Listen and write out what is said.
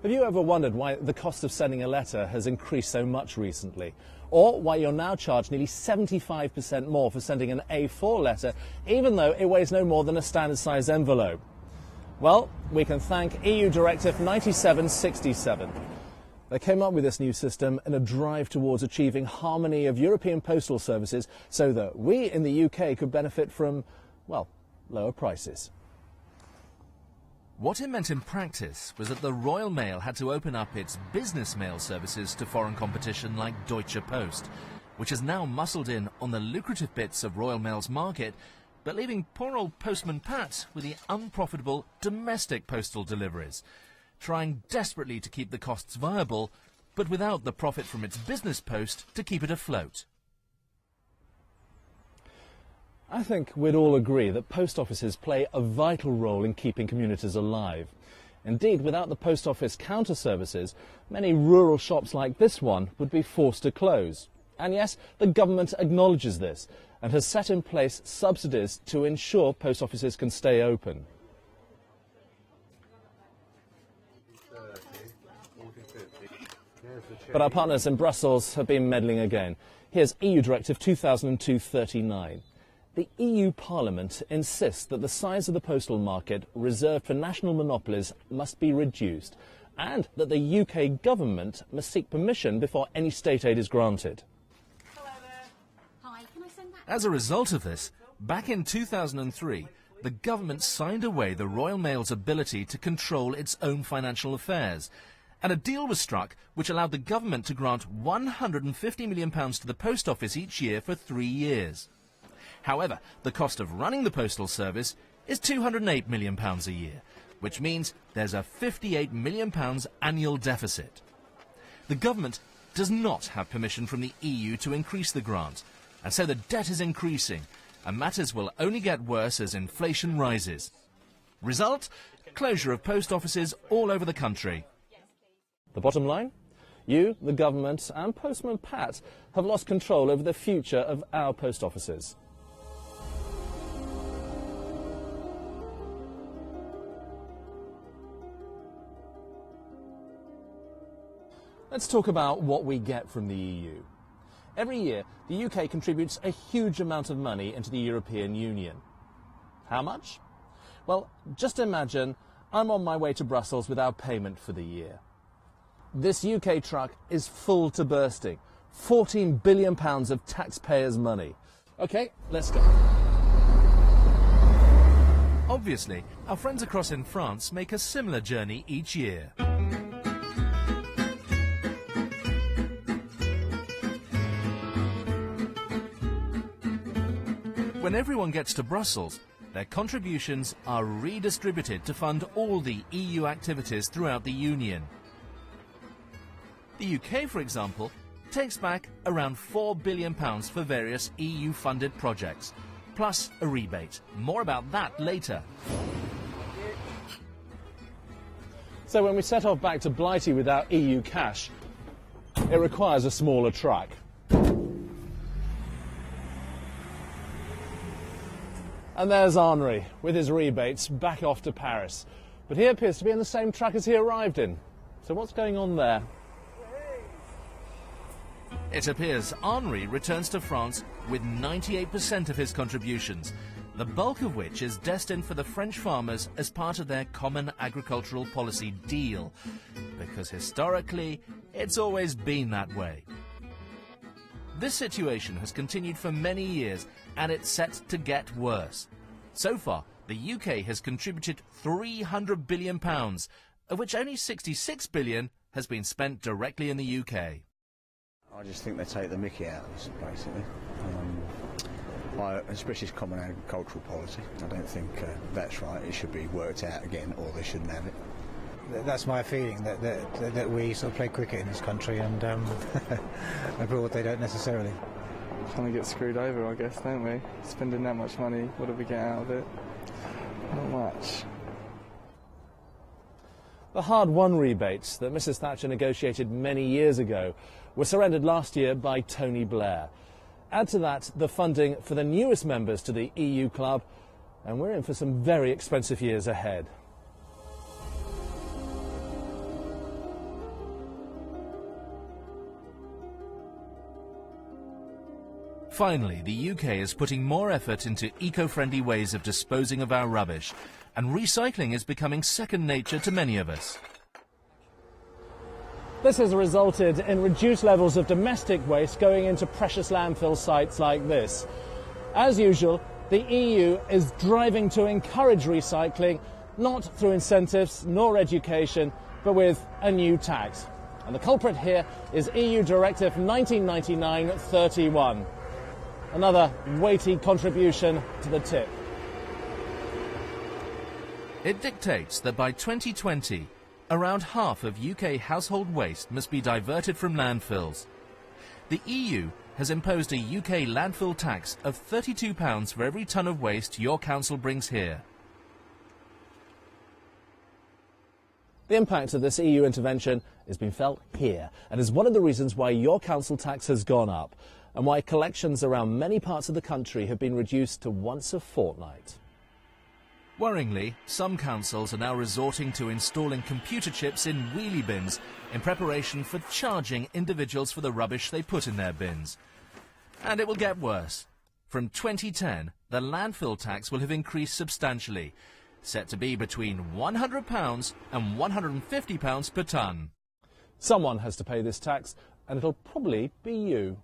Have you ever wondered why the cost of sending a letter has increased so much recently? Or why you're now charged nearly 75% more for sending an A4 letter, even though it weighs no more than a standard size envelope? Well, we can thank EU Directive 97/67. They came up with this new system in a drive towards achieving harmony of European postal services so that we in the UK could benefit from, well, lower prices. What it meant in practice was that the Royal Mail had to open up its business mail services to foreign competition like Deutsche Post, which has now muscled in on the lucrative bits of Royal Mail's market, but leaving poor old Postman Pat with the unprofitable domestic postal deliveries, trying desperately to keep the costs viable, but without the profit from its business post to keep it afloat. I think we'd all agree that post offices play a vital role in keeping communities alive. Indeed, without the post office counter services, many rural shops like this one would be forced to close. And yes, the government acknowledges this and has set in place subsidies to ensure post offices can stay open. But our partners in Brussels have been meddling again. Here's EU Directive 2002/39. The EU Parliament insists that the size of the postal market reserved for national monopolies must be reduced and that the UK government must seek permission before any state aid is granted. As a result of this, back in 2003, the government signed away the Royal Mail's ability to control its own financial affairs, and a deal was struck which allowed the government to grant £150 million to the post office each year for 3 years. However, the cost of running the postal service is £208 million a year, which means there's a £58 million annual deficit. The government does not have permission from the EU to increase the grant, and so the debt is increasing, and matters will only get worse as inflation rises. Result? Closure of post offices all over the country. The bottom line? You, the government, and Postman Pat have lost control over the future of our post offices. Let's talk about what we get from the EU. Every year, the UK contributes a huge amount of money into the European Union. How much? Well, just imagine I'm on my way to Brussels without payment for the year. This UK truck is full to bursting. £14 billion of taxpayers' money. OK, let's go. Obviously, our friends across in France make a similar journey each year. When everyone gets to Brussels, their contributions are redistributed to fund all the EU activities throughout the Union. The UK, for example, takes back around £4 billion for various EU-funded projects, plus a rebate. More about that later. So when we set off back to Blighty without EU cash, it requires a smaller truck. And there's Henri, with his rebates, back off to Paris. But he appears to be in the same truck as he arrived in. So what's going on there? It appears Henri returns to France with 98% of his contributions, the bulk of which is destined for the French farmers as part of their common agricultural policy deal, because historically, it's always been that way. This situation has continued for many years, and it's set to get worse. So far, the UK has contributed £300 billion, of which only £66 billion has been spent directly in the UK. I just think they take the mickey out of this, basically. Especially this common agricultural policy. I don't think that's right. It should be worked out again, or they shouldn't have it. That's my feeling, that we sort of play cricket in this country, and abroad they don't necessarily. Trying to get screwed over, I guess, don't we? Spending that much money, what do we get out of it? Not much. The hard-won rebates that Mrs Thatcher negotiated many years ago were surrendered last year by Tony Blair. Add to that the funding for the newest members to the EU club, and we're in for some very expensive years ahead. Finally, the UK is putting more effort into eco-friendly ways of disposing of our rubbish, and recycling is becoming second nature to many of us. This has resulted in reduced levels of domestic waste going into precious landfill sites like this. As usual, the EU is driving to encourage recycling, not through incentives nor education, but with a new tax. And the culprit here is EU Directive 1999-31. Another weighty contribution to the tip. It dictates that by 2020, around half of UK household waste must be diverted from landfills. The EU has imposed a UK landfill tax of £32 for every tonne of waste your council brings here. The impact of this EU intervention has been felt here and is one of the reasons why your council tax has gone up and why collections around many parts of the country have been reduced to once a fortnight. Worryingly, some councils are now resorting to installing computer chips in wheelie bins in preparation for charging individuals for the rubbish they put in their bins. And it will get worse. From 2010, the landfill tax will have increased substantially, set to be between £100 and £150 per tonne. Someone has to pay this tax, and it'll probably be you.